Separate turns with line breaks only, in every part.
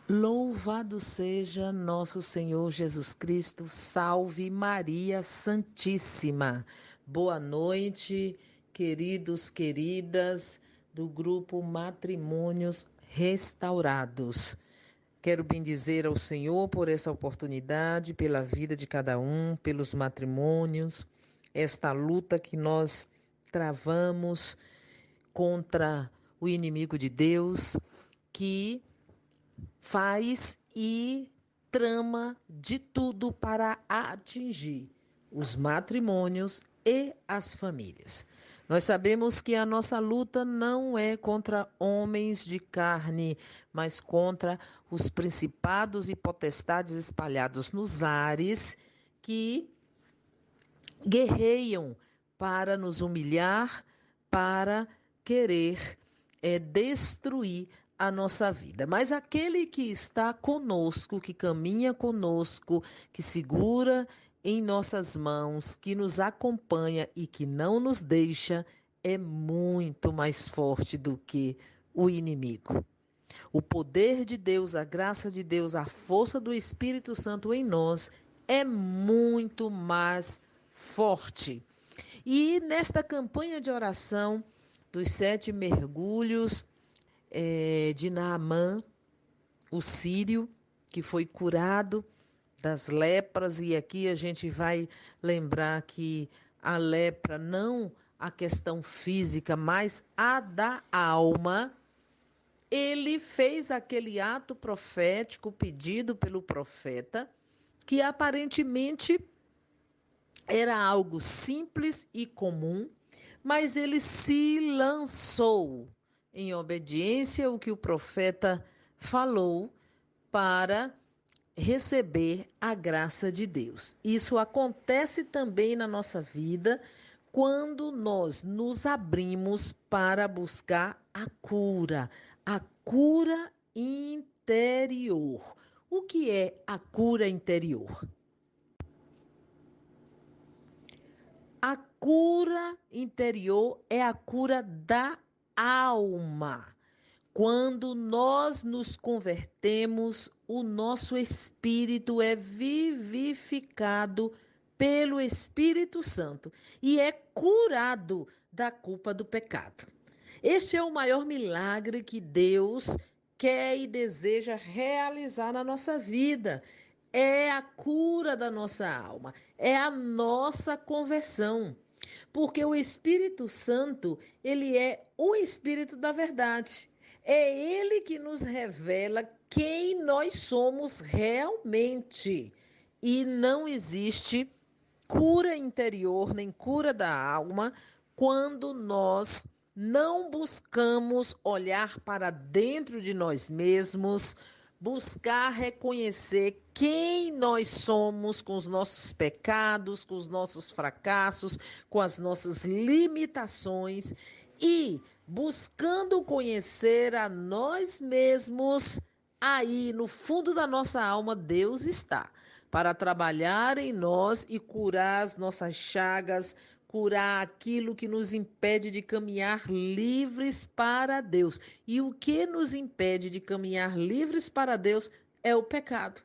Louvado seja nosso Senhor Jesus Cristo, salve Maria Santíssima. Boa noite, queridos, queridas do grupo Matrimônios Restaurados. Quero bendizer ao Senhor por essa oportunidade, pela vida de cada um, pelos matrimônios, esta luta que nós travamos contra o inimigo de Deus, que faz e trama de tudo para atingir os matrimônios e as famílias. Nós sabemos que a nossa luta não é contra homens de carne, mas contra os principados e potestades espalhados nos ares que guerreiam para nos humilhar, para querer destruir a nossa vida. Mas aquele que está conosco, que caminha conosco, que segura em nossas mãos, que nos acompanha e que não nos deixa, é muito mais forte do que o inimigo. O poder de Deus, a graça de Deus, a força do Espírito Santo em nós é muito mais forte. E nesta campanha de oração dos 7 mergulhos de Naamã, o sírio, que foi curado das lepras, e aqui a gente vai lembrar que a lepra, não a questão física, mas a da alma. Ele fez aquele ato profético pedido pelo profeta, que aparentemente era algo simples e comum, mas ele se lançou em obediência ao que o profeta falou para receber a graça de Deus. Isso acontece também na nossa vida quando nós nos abrimos para buscar a cura interior. O que é a cura interior? A cura interior é a cura da alma. Quando nós nos convertemos, o nosso espírito é vivificado pelo Espírito Santo e é curado da culpa do pecado. Este é o maior milagre que Deus quer e deseja realizar na nossa vida. É a cura da nossa alma, é a nossa conversão. Porque o Espírito Santo, ele é o Espírito da verdade. É ele que nos revela quem nós somos realmente. E não existe cura interior nem cura da alma quando nós não buscamos olhar para dentro de nós mesmos, buscar reconhecer quem nós somos com os nossos pecados, com os nossos fracassos, com as nossas limitações e buscando conhecer a nós mesmos. Aí, no fundo da nossa alma, Deus está para trabalhar em nós e curar as nossas chagas, curar aquilo que nos impede de caminhar livres para Deus. E o que nos impede de caminhar livres para Deus é o pecado.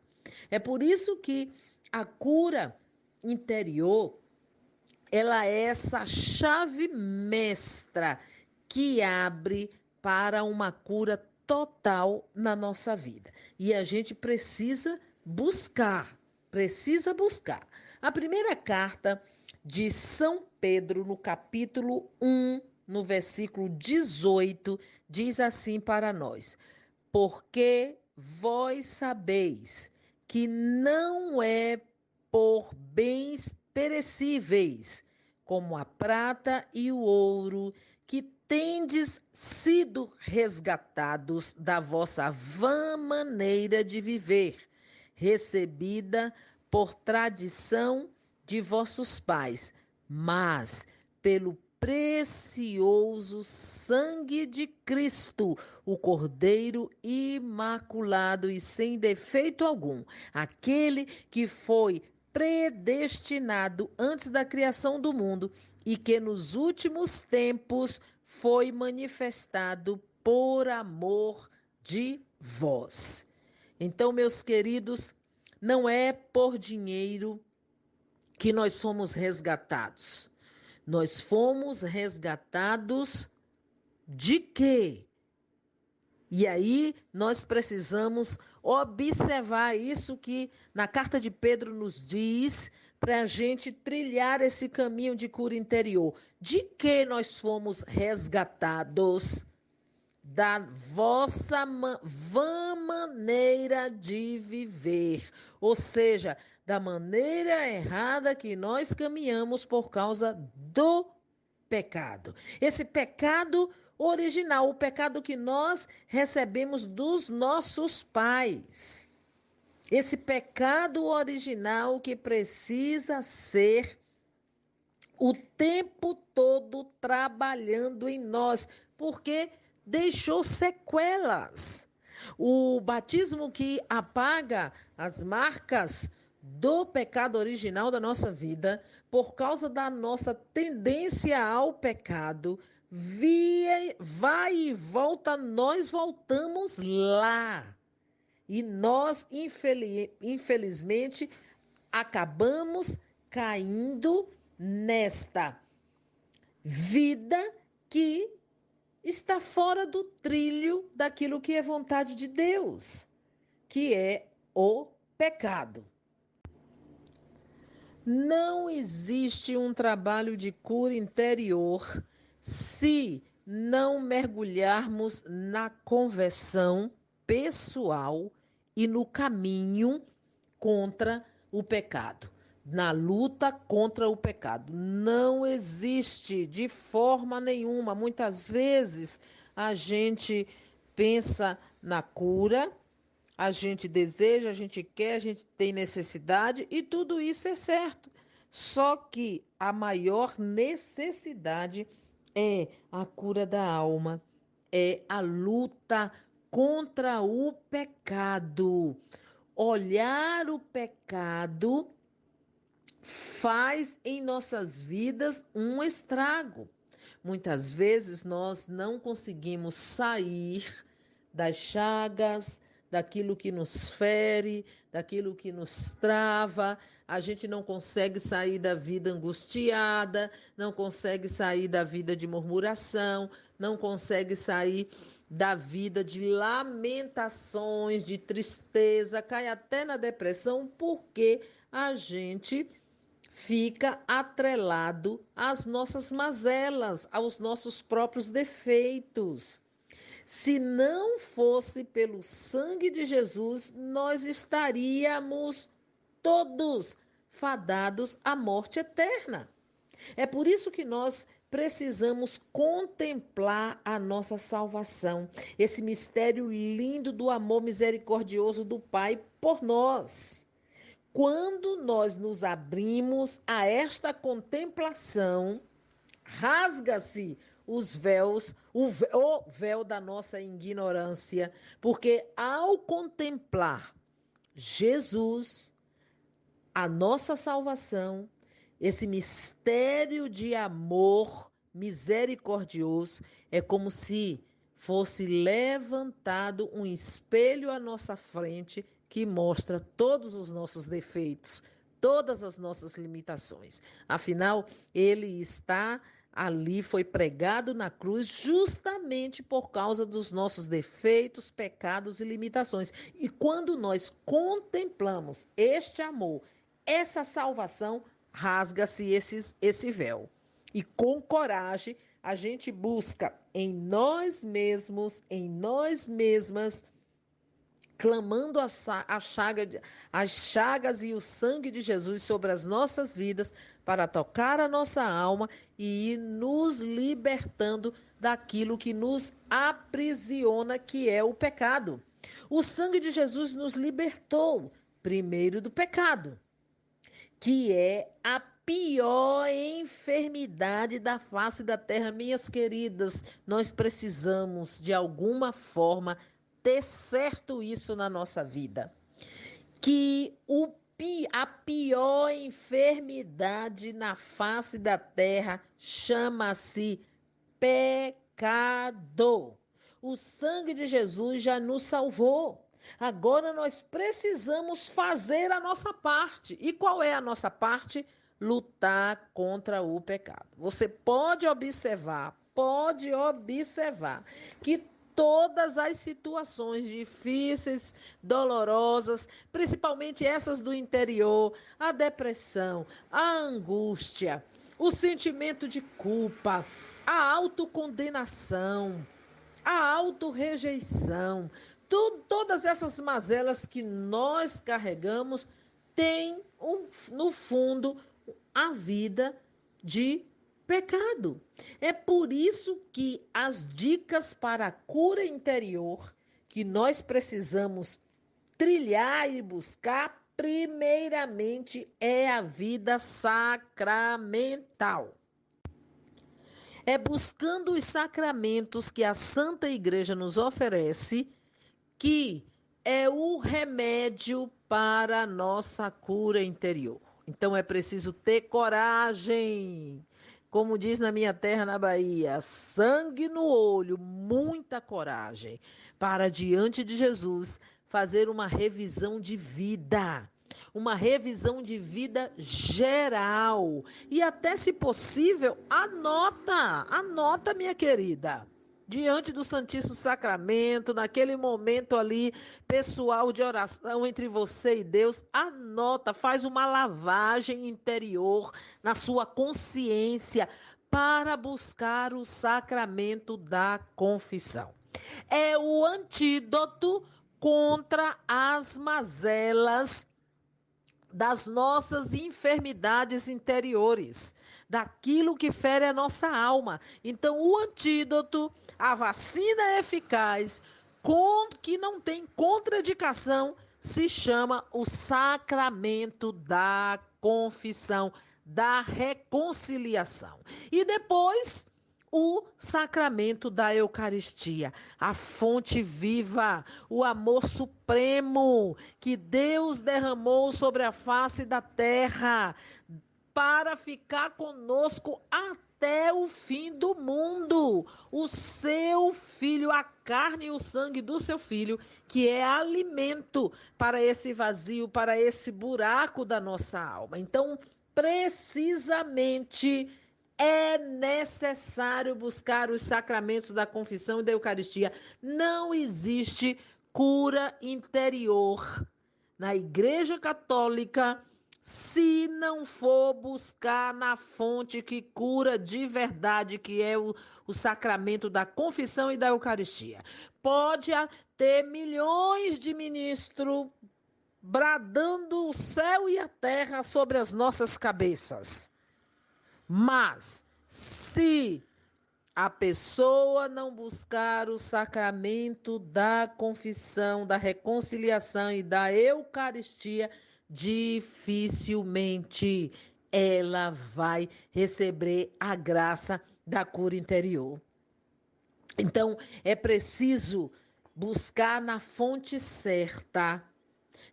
É por isso que a cura interior, ela é essa chave mestra que abre para uma cura total na nossa vida. E a gente precisa buscar, precisa buscar. A primeira carta de São Pedro, no capítulo 1, no versículo 18, diz assim para nós: porque vós sabeis que não é por bens perecíveis, como a prata e o ouro, que tendes sido resgatados da vossa vã maneira de viver, recebida por tradição de vossos pais, mas pelo precioso sangue de Cristo, o Cordeiro imaculado e sem defeito algum, aquele que foi predestinado antes da criação do mundo e que nos últimos tempos foi manifestado por amor de vós. Então, meus queridos, não é por dinheiro que nós fomos resgatados. Nós fomos resgatados de quê? E aí nós precisamos observar isso que na carta de Pedro nos diz para a gente trilhar esse caminho de cura interior. De que nós fomos resgatados? Da vossa vã maneira de viver, ou seja, da maneira errada que nós caminhamos por causa do pecado. Esse pecado original, o pecado que nós recebemos dos nossos pais. Esse pecado original que precisa ser o tempo todo trabalhando em nós, porque deixou sequelas. O batismo que apaga as marcas do pecado original da nossa vida, por causa da nossa tendência ao pecado, vai e volta, nós voltamos lá. E nós, infelizmente, acabamos caindo nesta vida que está fora do trilho daquilo que é vontade de Deus, que é o pecado. Não existe um trabalho de cura interior se não mergulharmos na conversão pessoal e no caminho contra o pecado, na luta contra o pecado. Não existe de forma nenhuma. Muitas vezes a gente pensa na cura, a gente deseja, a gente quer, a gente tem necessidade e tudo isso é certo. Só que a maior necessidade é a cura da alma, é a luta contra o pecado. Olhar o pecado faz em nossas vidas um estrago. Muitas vezes nós não conseguimos sair das chagas, daquilo que nos fere, daquilo que nos trava. A gente não consegue sair da vida angustiada, não consegue sair da vida de murmuração, não consegue sair da vida de lamentações, de tristeza, cai até na depressão, porque a gente fica atrelado às nossas mazelas, aos nossos próprios defeitos. Se não fosse pelo sangue de Jesus, nós estaríamos todos fadados à morte eterna. É por isso que nós precisamos contemplar a nossa salvação, esse mistério lindo do amor misericordioso do Pai por nós. Quando nós nos abrimos a esta contemplação, rasga-se os véus, o véu da nossa ignorância, porque ao contemplar Jesus, a nossa salvação, esse mistério de amor misericordioso, é como se fosse levantado um espelho à nossa frente que mostra todos os nossos defeitos, todas as nossas limitações. Afinal, ele está ali, foi pregado na cruz justamente por causa dos nossos defeitos, pecados e limitações. E quando nós contemplamos este amor, essa salvação, rasga-se esse véu. E com coragem, a gente busca em nós mesmos, em nós mesmas, clamando as chagas e o sangue de Jesus sobre as nossas vidas, para tocar a nossa alma e ir nos libertando daquilo que nos aprisiona, que é o pecado. O sangue de Jesus nos libertou, primeiro do pecado, que é a pior enfermidade da face da terra. Minhas queridas, nós precisamos, de alguma forma, ter certo isso na nossa vida. Que a pior enfermidade na face da terra chama-se pecado. O sangue de Jesus já nos salvou. Agora nós precisamos fazer a nossa parte. E qual é a nossa parte? Lutar contra o pecado. Você pode observar que todas as situações difíceis, dolorosas, principalmente essas do interior, a depressão, a angústia, o sentimento de culpa, a autocondenação, a autorrejeição, todas essas mazelas que nós carregamos têm, no fundo, a vida de pecado. É por isso que as dicas para a cura interior que nós precisamos trilhar e buscar, primeiramente, é a vida sacramental. É buscando os sacramentos que a Santa Igreja nos oferece que é o remédio para a nossa cura interior. Então é preciso ter coragem. Como diz na minha terra, na Bahia, sangue no olho, muita coragem para diante de Jesus fazer uma revisão de vida geral. E até, se possível, anota, minha querida. Diante do Santíssimo Sacramento, naquele momento ali pessoal de oração entre você e Deus, anota, faz uma lavagem interior na sua consciência para buscar o sacramento da confissão. É o antídoto contra as mazelas das nossas enfermidades interiores, daquilo que fere a nossa alma. Então, o antídoto, a vacina eficaz, que não tem contraindicação, se chama o sacramento da confissão, da reconciliação. E depois, o sacramento da Eucaristia, a fonte viva, o amor supremo que Deus derramou sobre a face da terra para ficar conosco até o fim do mundo. O seu filho, a carne e o sangue do seu filho, que é alimento para esse vazio, para esse buraco da nossa alma. Então, precisamente, é necessário buscar os sacramentos da confissão e da Eucaristia. Não existe cura interior na Igreja Católica se não for buscar na fonte que cura de verdade, que é o sacramento da confissão e da Eucaristia. Pode ter milhões de ministros bradando o céu e a terra sobre as nossas cabeças. Mas, se a pessoa não buscar o sacramento da confissão, da reconciliação e da Eucaristia, dificilmente ela vai receber a graça da cura interior. Então, é preciso buscar na fonte certa.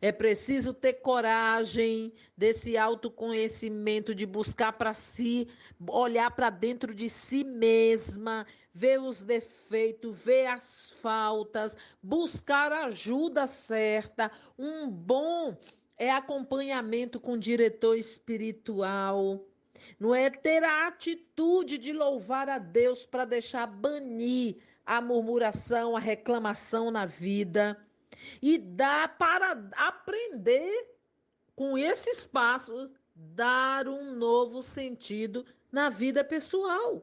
É preciso ter coragem desse autoconhecimento, de buscar para si, olhar para dentro de si mesma, ver os defeitos, ver as faltas, buscar a ajuda certa, um bom acompanhamento com o diretor espiritual. Não é ter a atitude de louvar a Deus para deixar banir a murmuração, a reclamação na vida. E dá para aprender com esses passos, dar um novo sentido na vida pessoal.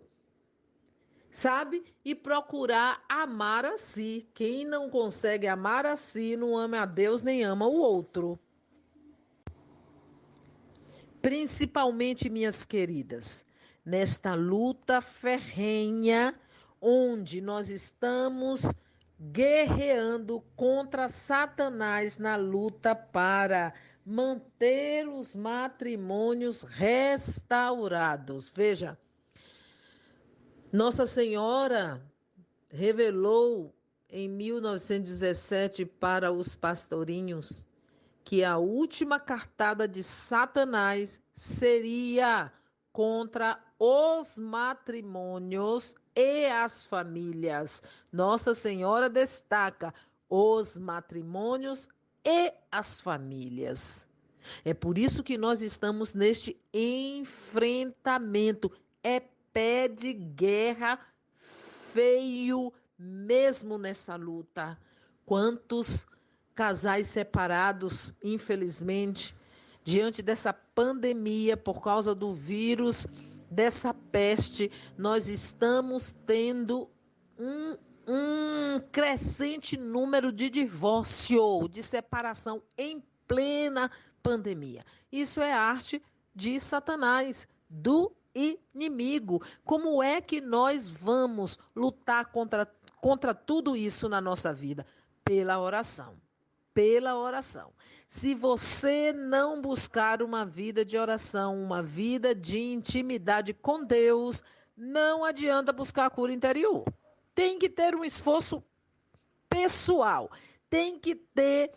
Sabe? E procurar amar a si. Quem não consegue amar a si, não ama a Deus nem ama o outro. Principalmente, minhas queridas, nesta luta ferrenha, onde nós estamos guerreando contra Satanás na luta para manter os matrimônios restaurados. Veja, Nossa Senhora revelou em 1917 para os pastorinhos que a última cartada de Satanás seria contra os matrimônios e as famílias. Nossa Senhora destaca: os matrimônios e as famílias. É por isso que nós estamos neste enfrentamento. É pé de guerra feio mesmo nessa luta. Quantos casais separados, infelizmente, diante dessa pandemia, por causa do vírus, dessa peste, nós estamos tendo um crescente número de divórcio, de separação em plena pandemia. Isso é arte de Satanás, do inimigo. Como é que nós vamos lutar contra tudo isso na nossa vida? Pela oração. Pela oração. Se você não buscar uma vida de oração, uma vida de intimidade com Deus, não adianta buscar a cura interior. Tem que ter um esforço pessoal, tem que ter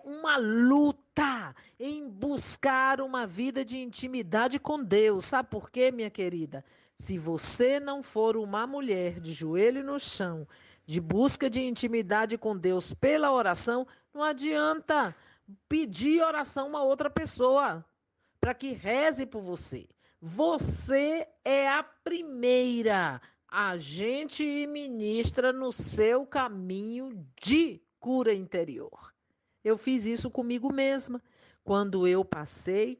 uma luta em buscar uma vida de intimidade com Deus. Sabe por quê, minha querida? Se você não for uma mulher de joelho no chão, de busca de intimidade com Deus pela oração, não adianta pedir oração a uma outra pessoa para que reze por você. Você é a primeira agente e ministra no seu caminho de cura interior. Eu fiz isso comigo mesma, quando eu passei,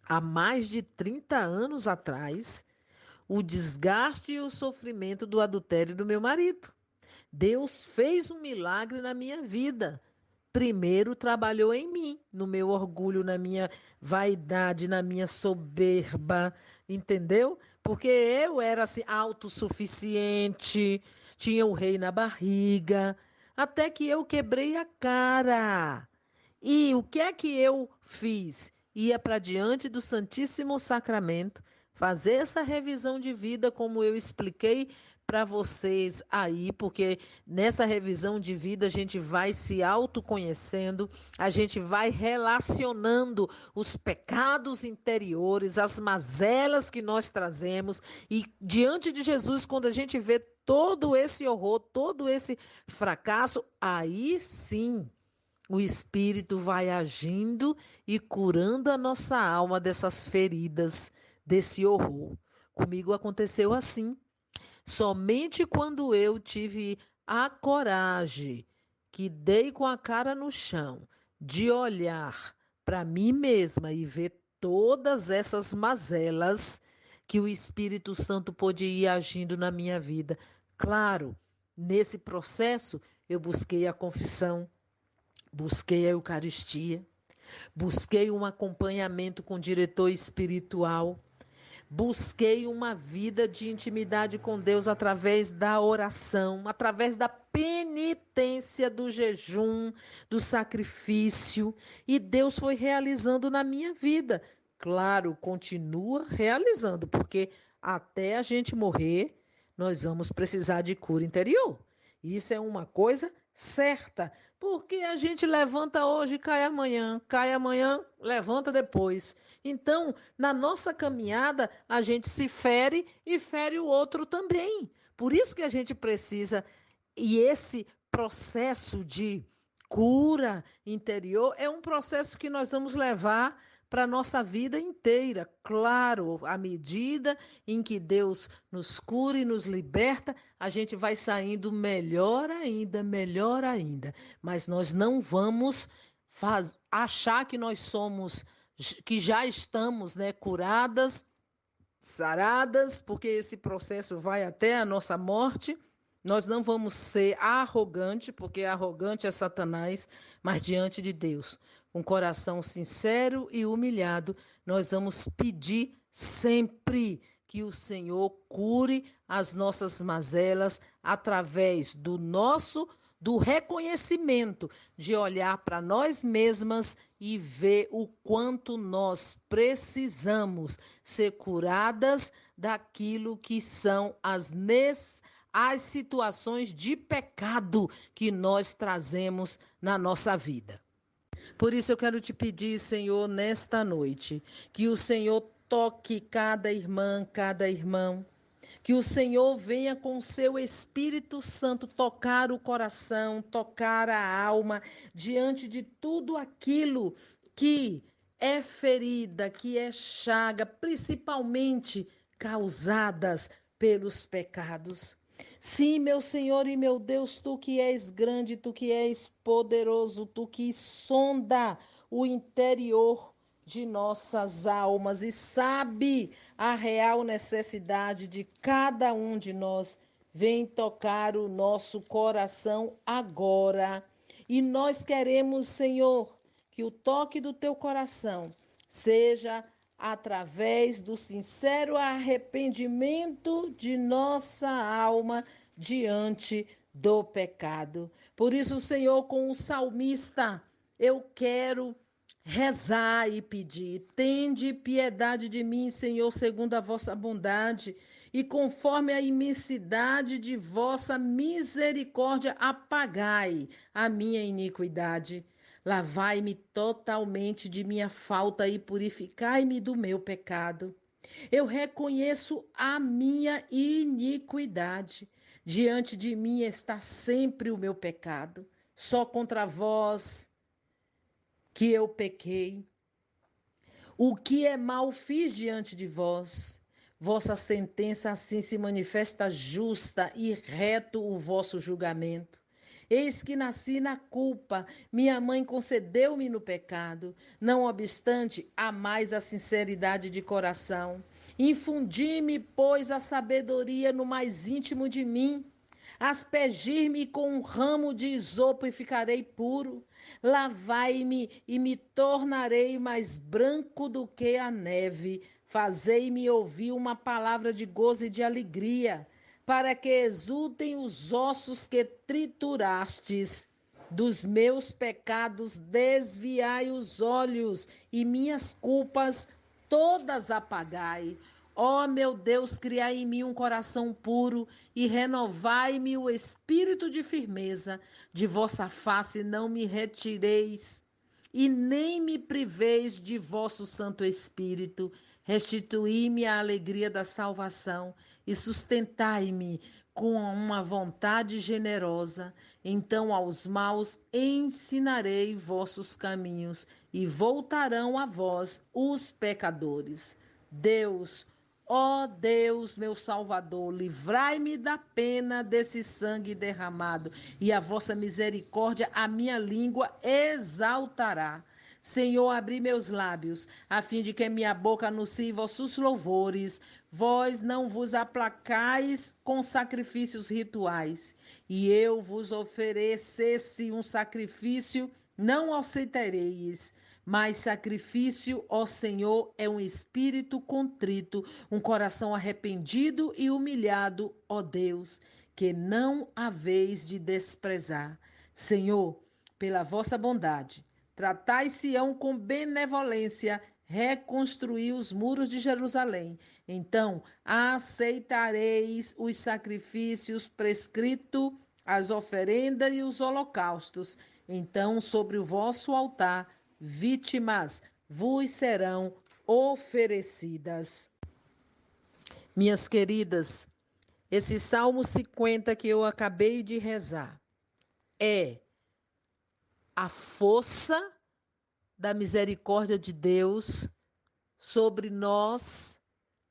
há mais de 30 anos atrás, o desgaste e o sofrimento do adultério do meu marido. Deus fez um milagre na minha vida. Primeiro trabalhou em mim, no meu orgulho, na minha vaidade, na minha soberba, entendeu? Porque eu era assim autossuficiente, tinha o rei na barriga, até que eu quebrei a cara. E o que é que eu fiz? Ia para diante do Santíssimo Sacramento, fazer essa revisão de vida, como eu expliquei para vocês aí, porque nessa revisão de vida a gente vai se autoconhecendo, a gente vai relacionando os pecados interiores, as mazelas que nós trazemos, e diante de Jesus, quando a gente vê todo esse horror, todo esse fracasso, aí sim o Espírito vai agindo e curando a nossa alma dessas feridas, desse horror. Comigo aconteceu assim. Somente quando eu tive a coragem, que dei com a cara no chão, de olhar para mim mesma e ver todas essas mazelas, que o Espírito Santo pôde ir agindo na minha vida. Claro, nesse processo eu busquei a confissão, busquei a Eucaristia, busquei um acompanhamento com o diretor espiritual, busquei uma vida de intimidade com Deus através da oração, através da penitência, do jejum, do sacrifício, e Deus foi realizando na minha vida. Claro, continua realizando, porque até a gente morrer, nós vamos precisar de cura interior. Isso é uma coisa certa, porque a gente levanta hoje, cai amanhã, levanta depois. Então, na nossa caminhada, a gente se fere e fere o outro também. Por isso que a gente precisa, e esse processo de cura interior é um processo que nós vamos levar para a nossa vida inteira. Claro, à medida em que Deus nos cura e nos liberta, a gente vai saindo melhor ainda, melhor ainda. Mas nós não vamos achar que nós somos, que já estamos, né, curadas, saradas, porque esse processo vai até a nossa morte. Nós não vamos ser arrogantes, porque arrogante é Satanás, mas diante de Deus, com coração sincero e humilhado, nós vamos pedir sempre que o Senhor cure as nossas mazelas através do reconhecimento, de olhar para nós mesmas e ver o quanto nós precisamos ser curadas daquilo que são as situações de pecado que nós trazemos na nossa vida. Por isso eu quero te pedir, Senhor, nesta noite, que o Senhor toque cada irmã, cada irmão, Que o Senhor venha com o seu Espírito Santo tocar o coração, tocar a alma, diante de tudo aquilo que é ferida, que é chaga, principalmente causadas pelos pecados. Sim, meu Senhor e meu Deus, tu que és grande, tu que és poderoso, tu que sonda o interior de nossas almas e sabe a real necessidade de cada um de nós. Vem tocar o nosso coração agora. E nós queremos, Senhor, que o toque do teu coração seja através do sincero arrependimento de nossa alma diante do pecado. Por isso, Senhor, com o salmista, eu quero rezar e pedir: tende piedade de mim, Senhor, segundo a vossa bondade, e conforme a imensidade de vossa misericórdia, apagai a minha iniquidade. Lavai-me totalmente de minha falta e purificai-me do meu pecado. Eu reconheço a minha iniquidade. Diante de mim está sempre o meu pecado. Só contra vós que eu pequei. O que é mal fiz diante de vós? Vossa sentença assim se manifesta justa e reto o vosso julgamento. Eis que nasci na culpa, minha mãe concedeu-me no pecado. Não obstante, há mais a sinceridade de coração. Infundi-me, pois, a sabedoria no mais íntimo de mim. Aspergir-me com um ramo de isopo e ficarei puro. Lavai-me e me tornarei mais branco do que a neve. Fazei-me ouvir uma palavra de gozo e de alegria, para que exultem os ossos que triturastes. Dos meus pecados desviai os olhos e minhas culpas todas apagai. Ó meu Deus, criai em mim um coração puro e renovai-me o espírito de firmeza. De vossa face não me retireis e nem me priveis de vosso Santo Espírito. Restituí-me a alegria da salvação e sustentai-me com uma vontade generosa. Então aos maus ensinarei vossos caminhos e voltarão a vós os pecadores. Deus, ó Deus, meu Salvador, livrai-me da pena desse sangue derramado, e a vossa misericórdia a minha língua exaltará. Senhor, abri meus lábios, a fim de que minha boca anuncie vossos louvores. Vós não vos aplacais com sacrifícios rituais, e eu vos oferecesse um sacrifício, não aceitareis. Mas sacrifício, ó Senhor, é um espírito contrito, um coração arrependido e humilhado, ó Deus, que não haveis de desprezar. Senhor, pela vossa bondade, tratai Sião com benevolência, reconstruí os muros de Jerusalém. Então aceitareis os sacrifícios prescritos, as oferendas e os holocaustos. Então, sobre o vosso altar, vítimas vos serão oferecidas. Minhas queridas, esse Salmo 50 que eu acabei de rezar é a força da misericórdia de Deus sobre nós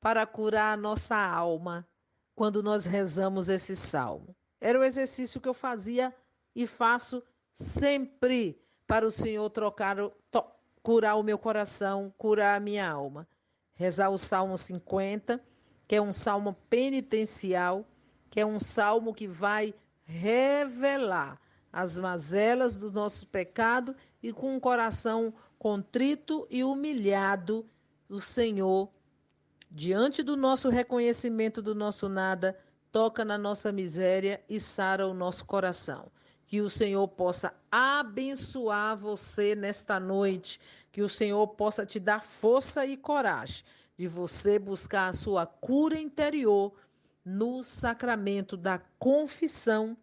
para curar a nossa alma quando nós rezamos esse salmo. Era o exercício que eu fazia e faço sempre para o Senhor curar o meu coração, curar a minha alma. Rezar o Salmo 50, que é um salmo penitencial, que é um salmo que vai revelar as mazelas do nosso pecado e com um coração contrito e humilhado, o Senhor, diante do nosso reconhecimento do nosso nada, toca na nossa miséria e sara o nosso coração. Que o Senhor possa abençoar você nesta noite, que o Senhor possa te dar força e coragem de você buscar a sua cura interior no sacramento da confissão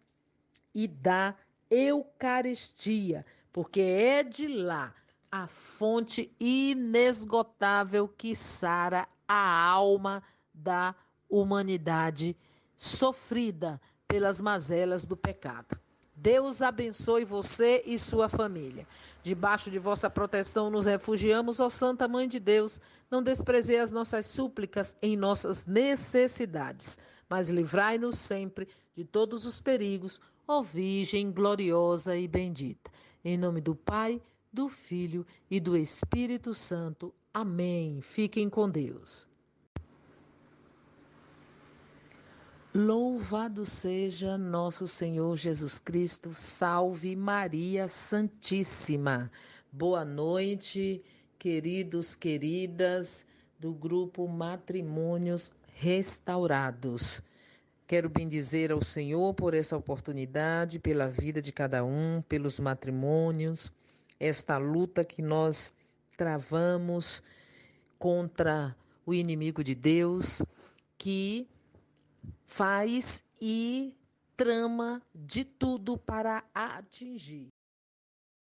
e da Eucaristia, porque é de lá a fonte inesgotável que sara a alma da humanidade sofrida pelas mazelas do pecado. Deus abençoe você e sua família. Debaixo de vossa proteção nos refugiamos, ó Santa Mãe de Deus. Não desprezei as nossas súplicas em nossas necessidades, mas livrai-nos sempre de todos os perigos, ó Virgem gloriosa e bendita. Em nome do Pai, do Filho e do Espírito Santo. Amém. Fiquem com Deus. Louvado seja nosso Senhor Jesus Cristo, salve Maria Santíssima. Boa noite, queridos, queridas do grupo Matrimônios Restaurados. Quero bendizer ao Senhor por essa oportunidade, pela vida de cada um, pelos matrimônios, esta luta que nós travamos contra o inimigo de Deus, que faz e trama de tudo para atingir